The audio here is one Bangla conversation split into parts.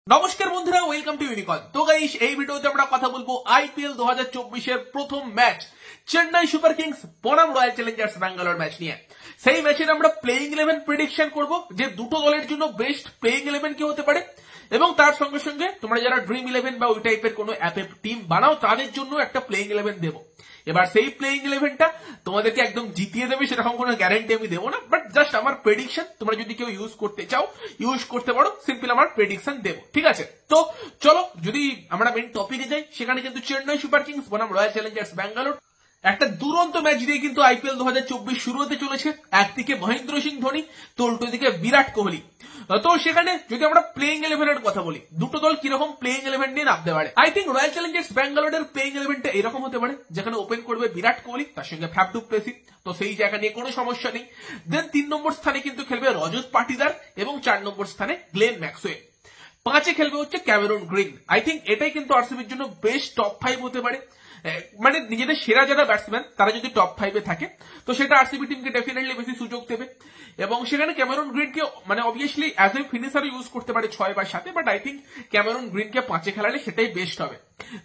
নমস্কার বন্ধুরা, ওয়েলকাম টু ইউনিকন। তো গাইস, এই ভিডিওতে আমরা কথা বলবো আইপিএল 2024 এর প্রথম ম্যাচ চেন্নাই সুপার কিংস বনাম রয়্যাল চ্যালেঞ্জার্স ব্যাঙ্গালোর ম্যাচ নিয়ে। সেই ম্যাচের আমরা প্লেইং 11 প্রেডিকশন করব যে দুটো দলের জন্য বেস্ট প্লেইং 11 কি হতে পারে, এবং তার সঙ্গে সঙ্গে তোমরা যারা ড্রিম 11 বা ওই টাইপের কোনো অ্যাপে টিম বানাও তাদের জন্য একটা প্লেইং 11 দেবো। এবার সেই প্লেইং 11টা তোমাদেরকে একদম জিতিয়ে দেবে সেরকম কোনো গ্যারান্টি আমি দেবো না, বাট জাস্ট আমার প্রেডিকশন, তোমরা যদি কেউ ইউজ করতে চাও ইউজ করতে পারো, সিম্পল আমার প্রেডিকশন দেবো, ঠিক আছে? তো চলো যদি আমরা মেইন টপিকে যাই, সেখানে কিন্তু চেন্নাই সুপার কিংস বনাম রয়্যাল চ্যালেঞ্জার্স ব্যাঙ্গালোর একটা দুরন্ত ম্যাচ দিয়ে কিন্তু আইপিএল 2024 শুরু হতে চলেছে। একদিকে মহেন্দ্র সিং ধোনি, তো উল্টো দিকে বিরাট কোহলি। তো সেখানে যদি আমরা প্লেইং 11 এর কথা বলি, দুটো দল কিরকম প্লেইং 11 নিয়ে নামতে পারে। আই থিঙ্ক রয়্যাল চ্যালেঞ্জার্স ব্যাঙ্গালোরের প্লেইং 11টা এরকম হতে পারে, যেখানে ওপেন করবে বিরাট কোহলি, তার সঙ্গে ফ্যাফ ডু প্লেসি, তো সেই জায়গা নিয়ে কোনো সমস্যা নেই। দেন 3 নম্বর স্থানে কিন্তু খেলবে রজত পাটিদার, এবং 4 নম্বর স্থানে গ্লেন ম্যাক্সওয়েল। 5-এ খেলবে হচ্ছে ক্যামেরন গ্রিন। আই থিঙ্ক এটাই কিন্তু আরসিবির জন্য বেস্ট টপ 5 হতে পারে। মানে নিজেদের সেরা যারা ব্যাটসম্যান তারা যদি টপ 5-এ থাকে, তো সেটা আরসিবি টিমকে ডেফিনেটলি বেশি সুযোগ দেবে। এবং সেখানে ক্যামেরন গ্রিনকে মানে obviously as a finisher use করতে পারে 6 বা 7-এ, বাট আই থিঙ্ক ক্যামেরন গ্রিনকে 5-এ খেলালে সেটাই বেস্ট হবে।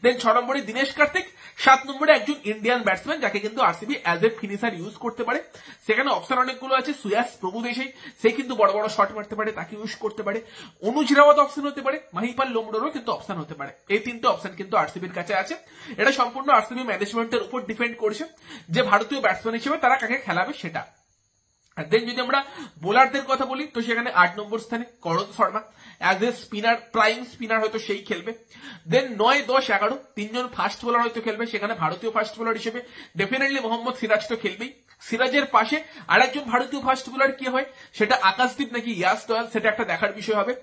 দেন 6 নম্বরে দীনেশ কার্তিক, 7 নম্বরে একজন ইন্ডিয়ান ব্যাটসম্যান যাকে কিন্তু RCB as a finisher use করতে পারে। সেখানে অপশন অনেকগুলো আছে, সুয়াস প্রভু দেশাই, সে কিন্তু বড় বড় শট মারতে পারে, তাকে ইউজ করতে পারে। অনুজ রাওয়াত অপশন হতে পারে, মাহিপাল লোমড়োরও কিন্তু অপশন হতে পারে। এই 3টে অপশন কিন্তু আরসিবির কাছে আছে। এটা সম্পূর্ণ আরসিবি ম্যানেজমেন্টের উপর ডিপেন্ড করছে যে ভারতীয় ব্যাটসম্যান হিসেবে তারা কাকে খেলাবে সেটা। দেন যদি আমরা বোলারদের কথা বলি, তো সেখানে 8 নম্বর স্থানে Karan Sharma, as a spinner, prime spinner হয়তো সেই খেলবে। দেন 9, 10, 11 তিনজন ফাস্ট বোলার হয়তো খেলবে, সেখানে ভারতীয় ফাস্ট বোলার হিসেবে ডেফিনেটলি মোহাম্মদ সিরাজ তো খেলবেই। সিরাজের পাশে আরেকজন ভারতীয় ফাস্ট বোলার কি হয়, সেটা আকাশদীপ নাকি ইয়াস দয়াল, সেটা একটা দেখার বিষয় হবে।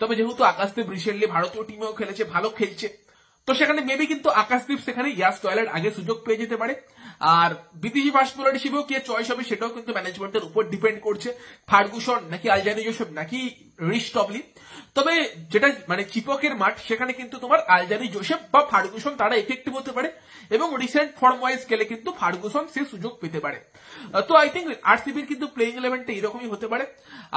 তবে যেহেতু আকাশদীপ রিসেন্টলি ভারতীয় টিমেও খেলেছে, ভালো খেলছে, তো সেখানে মেবি কিন্তু আকাশদীপ সেখানে ইয়াস দয়ালের আগে সুযোগ পেয়ে যেতে পারে। আর বিদেশি ফাস্ট বোলার হিসেবেও কে চয়েস হবে সেটাও কিন্তু ম্যানেজমেন্টের উপর ডিপেন্ড করছে, ফার্গুসন নাকি আলজানি জোসেফ নাকি রিশ টবলি। তবে যেটা মানে চিপকের মাঠ, সেখানে কিন্তু তোমার আলজানি জোসেফ বা ফার্গুসন তারা এফেক্টিভ হতে পারে, এবং রিসেন্ট ফর্ম ওয়াইজ গেলে কিন্তু ফার্গুসন সে সুযোগ পেতে পারে। তো আই থিঙ্ক আরসিবির কিন্তু প্লেইং 11টা এরকমই হতে পারে।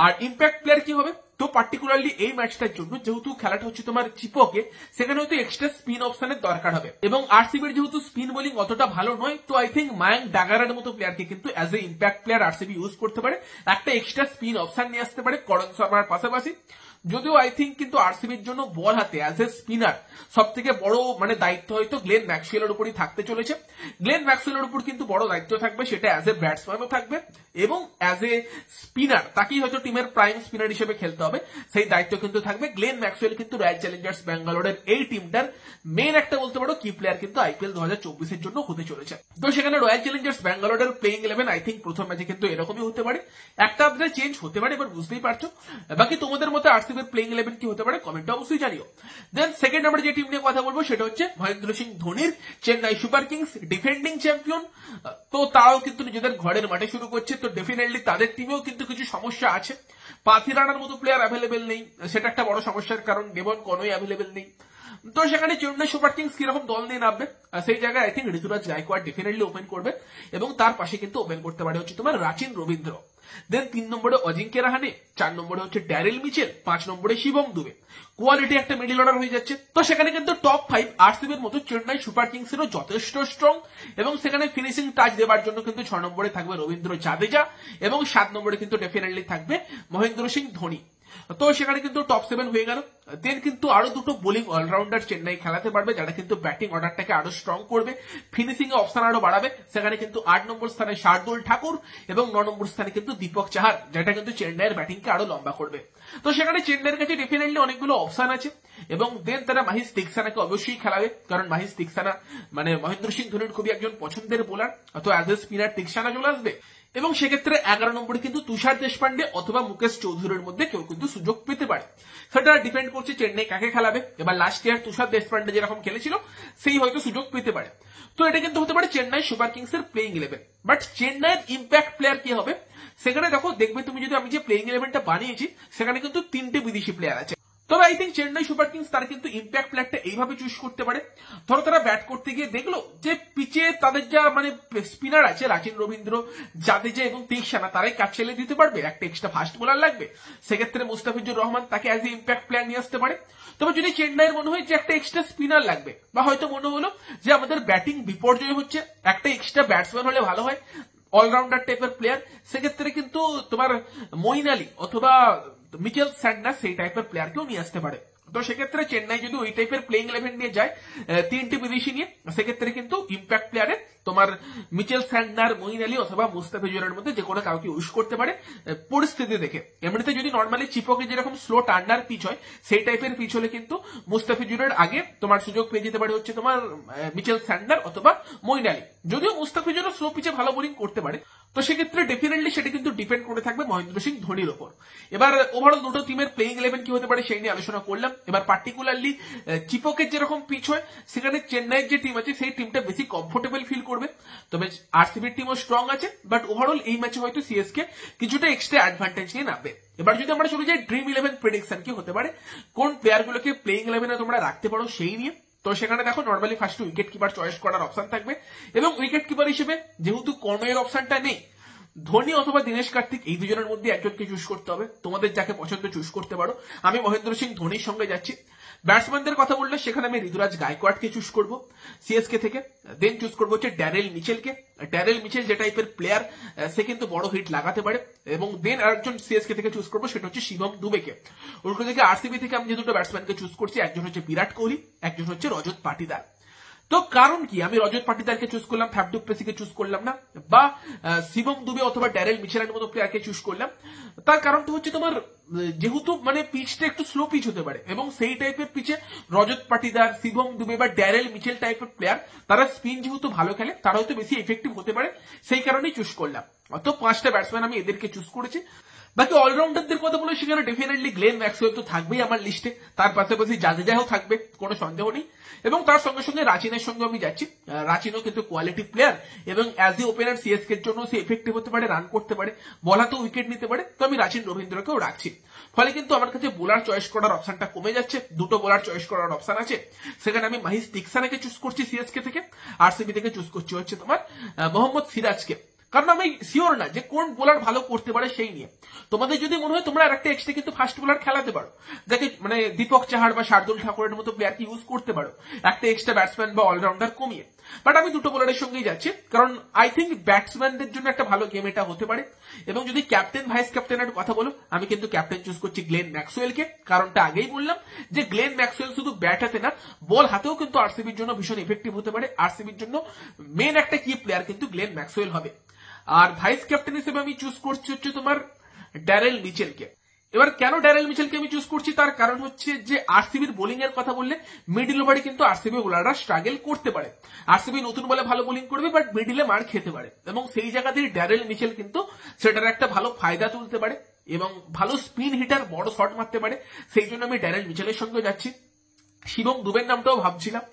আর ইম্প্যাক্ট প্লেয়ার কি হবে, তো পার্টিকুলারলি এই ম্যাচটার জন্য যেহেতু খেলাটা হচ্ছে তোমার চিপকে, সেখানে হয়তো এক্সট্রা স্পিন অপশনের দরকার হবে, এবং আরসিবির যেহেতু স্পিন বোলিং অতটা ভালো নয়, তো আই থিঙ্ক মায়াঙ্ক ডাগারের মতো প্লেয়ারকে কিন্তু as a impact player RCB use করতে পারে, একটা এক্সট্রা স্পিন অপশন নিয়ে আসতে পারে করণ শর্মার পাশাপাশি। যদিও আই থিঙ্ক কিন্তু আরসিবির জন্য বল হাতে অ্যাজ এ স্পিনার সব থেকে বড় মানে দায়িত্ব হয়তো গ্লেন ম্যাক্সওয়েলের উপরই থাকতে চলেছে। গ্লেন ম্যাক্সওয়েলের উপর কিন্তু বড় দায়িত্ব থাকবে, সেটা অ্যাজ এ ব্যাটসম্যানও থাকবে, এবং অ্যাজ এ স্পিনার তাকেই হয়তো টিমের প্রাইম স্পিনার হিসেবে খেলতে হবে, সেই দায়িত্ব কিন্তু থাকবে। গ্লেন ম্যাক্সওয়েল কিন্তু রয়্যাল চ্যালেঞ্জার্স ব্যাঙ্গালোরের এই টিমটার মেন একটা বলতে পারো কি প্লেয়ার কিন্তু আইপিএল 2024 জন্য হতে চলেছে। তো সেখানে রয়্যাল চ্যালেঞ্জার্স ব্যাঙ্গালোরের প্লেইং 11 আই থিঙ্ক প্রথম ম্যাচে কিন্তু এরকমই হতে পারে, একটা আধটা চেঞ্জ হতে পারে, এবার বুঝতেই পারছো। বাকি তোমাদের মতে আরসিবির প্লেইং 11 কি হতে পারে কমেন্টে অবশ্যই জানিও। দেন সেকেন্ড আমরা যে টিম নিয়ে কথা বলবো সেটা হচ্ছে মহেন্দ্র সিং ধোনির Chennai Super Kings, defending champion. তো তারাও কিন্তু নিজেদের ঘরের মাঠে শুরু করছে, তো ডেফিনেটলি তাদের টিমেও কিন্তু কিছু সমস্যা আছে। পাথিরানার মতো প্লেয়ার অ্যাভেলেবেল নেই, সেটা একটা বড় সমস্যার কারণ। ডেভন কনওয়ে অ্যাভেলেবেল নেই। তো সেখানে চেন্নাই সুপার কিংস কিরকম দল নিয়ে নামবে, সেই জায়গায় I think Rituraj Gaikwad definitely open করবে, এবং তার পাশে কিন্তু ওপেন করতে পারে হচ্ছে তোমার রাচিন রবীন্দ্র। দেন 3 নম্বরে অজিঙ্ক্য রাহানে, 4 নম্বরে হচ্ছে ড্যারেল মিচেল, 5 নম্বরে শিবম দুবে। কোয়ালিটি একটা মিডল অর্ডার হয়ে যাচ্ছে। তো সেখানে কিন্তু টপ 5 আরসিবির মতো চেন্নাই সুপার কিংসেরও যথেষ্ট স্ট্রং, এবং সেখানে ফিনিশিং টাচ দেওয়ার জন্য কিন্তু 6 নম্বরে থাকবে রবীন্দ্র জাদেজা, এবং 7 নম্বরে কিন্তু ডেফিনেটলি থাকবে মহেন্দ্র সিং ধোনি। তো সেখানে কিন্তু টপ 7 হয়ে গেল। দেন কিন্তু আরো দুটো বোলিং অলরাউন্ডার চেন্নাই খেলাতে পারবে, যারা কিন্তু ব্যাটিং অর্ডারটাকে আরো স্ট্রং করবে, ফিনিশিং এ অপশন আরো বাড়াবে। সেখানে কিন্তু 8 নম্বর স্থানে শার্দুল ঠাকুর, এবং 9 নম্বর স্থানে কিন্তু দীপক চাহার, যেটা কিন্তু চেন্নাইয়ের ব্যাটিংকে আরো লম্বা করবে। তো সেখানে চেন্নাইয়ের কাছে ডেফিনেটলি অনেকগুলো অপশন আছে, এবং দেন তারা মাহিশ তিক্সানাকে অবশ্যই খেলাবে, কারণ মাহিশ তিক্সানা মানে মহেন্দ্র সিং ধোনির খুবই একজন পছন্দের বোলার, তো অ্যাজ এ স্পিনার তিক্সানা চলে আসবে। এবং সেক্ষেত্রে 11 নম্বরে কিন্তু তুষার দেশপান্ডে অথবা মুকেশ চৌধুরীর মধ্যে কেউ কিন্তু সুযোগ পেতে পারে, সেটা ডিপেন্ড করছে চেন্নাই কাকে খেলাবে। এবার লাস্ট ইয়ার তুষার দেশপান্ডে যেরকম খেলেছিল সেই হয়তো সুযোগ পেতে পারে। তো এটা কিন্তু হতে পারে চেন্নাই সুপার কিংস এর প্লেইং 11। বাট চেন্নাইয়ের ইম্প্যাক্ট প্লেয়ার কি হবে, সেখানে দেখো দেখবে তুমি যদি আমি যে প্লেইং 11টা বানিয়েছি সেখানে কিন্তু 3টে বিদেশি প্লেয়ার আছে। তবে I think Chennai Super Kings তারা কিন্তু ইম্প্যাক্ট প্লেয়ারটা এইভাবে চুজ করতে পারে, ধরো তারা ব্যাট করতে গিয়ে দেখলো যে পিচে তাদের যা মানে স্পিনার আছে রাচিন রবীন্দ্র, জাদেজা এবং তিকসানা তারাই কাজ চালিয়ে দিতে পারবে, একটা এক্সট্রা ফাস্ট বোলার লাগবে, সেক্ষেত্রে মুস্তাফিজুর রহমান তাকে অ্যাজ এ ইম্প্যাক্ট প্লেয়ার নিয়ে আসতে পারে। তবে যদি চেন্নাইয়ের মনে হয় যে একটা এক্সট্রা স্পিনার লাগবে, বা হয়তো মনে হলো যে আমাদের ব্যাটিং বিপর্যয় হচ্ছে, একটা এক্সট্রা ব্যাটসম্যান হলে ভালো হয়, অলরাউন্ডার টাইপের প্লেয়ার, সেক্ষেত্রে কিন্তু তোমার মঈন আলী অথবা মিচেল স্যান্ডার সেই টাইপের প্লেয়ারকেও নিয়ে আসতে পারে। তো সেক্ষেত্রে চেন্নাই যদি ওই টাইপের প্লেইং 11 নিয়ে যায়, তিনটে বিদেশি নিয়ে, সেক্ষেত্রে কিন্তু ইম্প্যাক্ট প্লেয়ারে তোমার মিচেল স্যান্ডার, মঈন আলী অথবা মুস্তাফিজুরের মধ্যে যে কোনো কাউকে ইউজ করতে পারে পরিস্থিতি দেখে। এমনিতে যদি নর্মালি চিপকে যেরকম স্লো টার্নার পিচ হয় সেই টাইপের পিচ হলে কিন্তু মুস্তাফিজুরের আগে তোমার সুযোগ পেয়ে যেতে পারে হচ্ছে তোমার মিচেল স্যান্ডার অথবা মঈন আলী। যদিও মুস্তাফিজুরও স্লো পিচে ভালো বোলিং করতে পারে, তো সেক্ষেত্রে ডেফিনেটলি সেটা কিন্তু ডিপেন্ড করে থাকবে মহেন্দ্র সিং ধোনির ওপর। এবার ওভারঅল দুটো টিমের প্লেইং 11 কি হতে পারে সেই নিয়ে আলোচনা করলাম। এবার পার্টিকুলারলি চিপকের যেরকম পিচ হয় সেখানে চেন্নাইয়ের যে টিম আছে সেই টিমটা বেশি কমফোর্টেবল ফিল করবে, তবে আরসিবির টিমও স্ট্রং আছে, বাট ওভারঅল এই ম্যাচে হয়তো সিএসকে কিছুটা এক্সট্রা অ্যাডভান্টেজ নিয়ে নামবে। এবার যদি আমরা চলে যাই ড্রিম 11 প্রেডিকশন কি হতে পারে, কোন প্লেয়ারগুলোকে প্লেইং 11 তোমরা রাখতে পারো সেই নিয়ে। তো সেখানে দেখো normally first wicket keeper choice করার অপশন থাকবে, এবং উইকেট কিপার হিসেবে যেহেতু কর্ণের অপশনটা নেই, ধোনি অথবা দীনেশ কার্তিক এই দুজনের মধ্যে একজনকে চুজ করতে হবে, তোমাদের যাকে পছন্দ চুজ করতে পারো। আমি মহেন্দ্র সিং ধোনির সঙ্গে যাচ্ছি। ব্যাটসম্যানদের কথা বললে সেখানে আমি ঋতুরাজ গায়কোয়াড়কে চুজ করবো সিএসকে থেকে, দেন চুজ করবো হচ্ছে ড্যারেল মিচেলকে। ড্যারেল মিচেল যে টাইপের প্লেয়ার সে কিন্তু বড় হিট লাগাতে পারে, এবং দেন আরেকজন সিএসকে থেকে চুজ করবো সেটা হচ্ছে শিবম দুবেকে। উল্টো দিকে আরসিবি থেকে আমি যে দুটো ব্যাটসম্যানকে চুজ করছি, একজন হচ্ছে বিরাট কোহলি, একজন হচ্ছে রজত পাটিদার। তো কারণ কি আমি রজত পাটিদারকে চুজ করলাম, ফ্যাফ ডু প্লেসিকে চুজ করলাম না, বা শিবম দুবে অথবা ড্যারেল মিচেলের মতো প্লেয়ারকে চুজ করলাম? তার কারণটা হচ্ছে তোমার যেহেতু মানে পিচটা একটু স্লো পিচ হতে পারে, এবং সেই টাইপের পিচে রজত পাটিদার, শিবম দুবে বা ড্যারেল মিচেল টাইপের প্লেয়ার তারা স্পিন যেহেতু ভালো খেলে, তারা হয়তো বেশি এফেক্টিভ হতে পারে, সেই কারণেই চুজ করলাম। তো 5টা ব্যাটসম্যান আমি এদেরকে চুজ করেছি। বাকি অলরাউন্ডারদের কথা বলে সেখানে ডেফিনেটলি গ্লেন ম্যাক্সওয়েল তো থাকবেই আমার লিস্টে, তার পাশাপাশি জাদেজাও থাকবে, কোনো সন্দেহ নেই, এবং তার সঙ্গে সঙ্গে রাচিনের সঙ্গে আমি যাচ্ছি। রাচিনও কিন্তু কোয়ালিটি প্লেয়ার, এবং অ্যাজ এ ওপেনার সিএসকে এর জন্য সে এফেক্টিভ হতে পারে, রান করতে পারে, বলাতেও উইকেট নিতে পারে, তো আমি রাচিন রবীন্দ্রকেও রাখছি। ফলে কিন্তু আমার কাছে বোলার চয়েস করার অপশনটা কমে যাচ্ছে, দুটো বোলার চয়েস করার অপশন আছে। সেখানে আমি মাহিস তিকসানাকে চুজ করছি সিএসকে থেকে, আরসিবি থেকে চুজ করছি হচ্ছে তোমার মোহাম্মদ সিরাজকে, কারণ আমি শিওর না যে কোন বোলার ভালো করতে পারে সেই নিয়ে। তোমাদের যদি মনে হয় তোমরা একটা এক্সট্রা কিন্তু ফাস্ট বোলার খেলাতে পারো, যাকে মানে দীপক চাহার বা শার্দুল ঠাকুরের মতো প্লেয়ারকে ইউজ করতে পারো একটা এক্সট্রা ব্যাটসম্যান বা অলরাউন্ডার কমিয়ে। বাট আমি দুটো বোলারের সঙ্গেই যাচ্ছি, কারণ আই থিঙ্ক ব্যাটসম্যানদের জন্য একটা ভালো গেম এটা হতে পারে। এবং যদি ক্যাপ্টেন ভাইস ক্যাপ্টেনের কথা বলো, আমি কিন্তু ক্যাপ্টেন চুজ করছি গ্লেন ম্যাক্সওয়েলকে, কারণটা আগেই বললাম যে গ্লেন ম্যাক্সওয়েল শুধু ব্যাট হাতে না, বল হাতেও কিন্তু আরসিবির জন্য ভীষণ এফেক্টিভ হতে পারে। আরসিবির জন্য মেন একটা কি প্লেয়ার কিন্তু গ্লেন ম্যাক্সওয়েল হবে। আর ভাইস ক্যাপ্টেন হিসেবে আমি চুজ করছি হচ্ছে তোমার ড্যারেল মিচেলকে। এবার কেন ড্যারেল মিচেলকে আমি চুজ করছি, তার কারণ হচ্ছে যে আরসিবির বোলিং এর কথা বললে মিডিল ওভারে কিন্তু আরসিবি বোলাররা স্ট্রাগল করতে পারে। আরসিবি নতুন বলে ভালো বোলিং করবে, বাট মিডিলে মার খেতে পারে, এবং সেই জায়গাতেই ড্যারেল মিচেল কিন্তু সেটার একটা ভালো ফায়দা তুলতে পারে, এবং ভালো স্পিন হিটার, বড় শট মারতে পারে। সেই জন্য আমি ড্যারেল মিচেলের সঙ্গে যাচ্ছি। শিবম দুবের নামটাও ভাবছিলাম,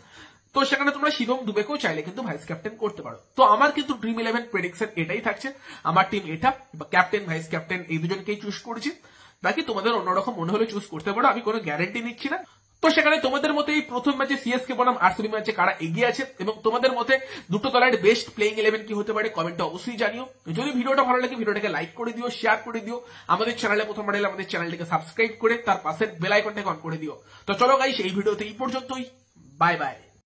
তো সেখানে তোমরা শিবম দুবেকেও চাইলে কিন্তু ভাইস ক্যাপ্টেন করতে পারো। তো আমার কিন্তু ড্রিম 11 প্রেডিকশন এটাই থাকছে, আমার টিম এটা, ক্যাপ্টেন ভাইস ক্যাপ্টেন এই দুজনকেই চুজ করেছি। বাকি তোমাদের অন্যরকম মনে হলে চুজ করতে পারো, আমি কোনো গ্যারান্টি নিচ্ছি না। তো সেখানে তোমাদের মতে এই প্রথম ম্যাচে সিএসকে বনাম আরসিবি ম্যাচে কারা এগিয়ে আছে, এবং তোমাদের মতে দুটো দলের বেস্ট প্লেইং 11 কি হতে পারে কমেন্টে অবশ্যই জানিও। যদি ভিডিওটা ভালো লাগে ভিডিওটাকে লাইক করে দিও, শেয়ার করে দিও, আমাদের চ্যানেলে প্রথমবার এলে আমাদের চ্যানেলটিকে সাবস্ক্রাইব করে তার পাশের বেল আইকনটাকে অন করে দিও। তো চলো গাইস, এই ভিডিওতে এই পর্যন্তই, বাই বাই।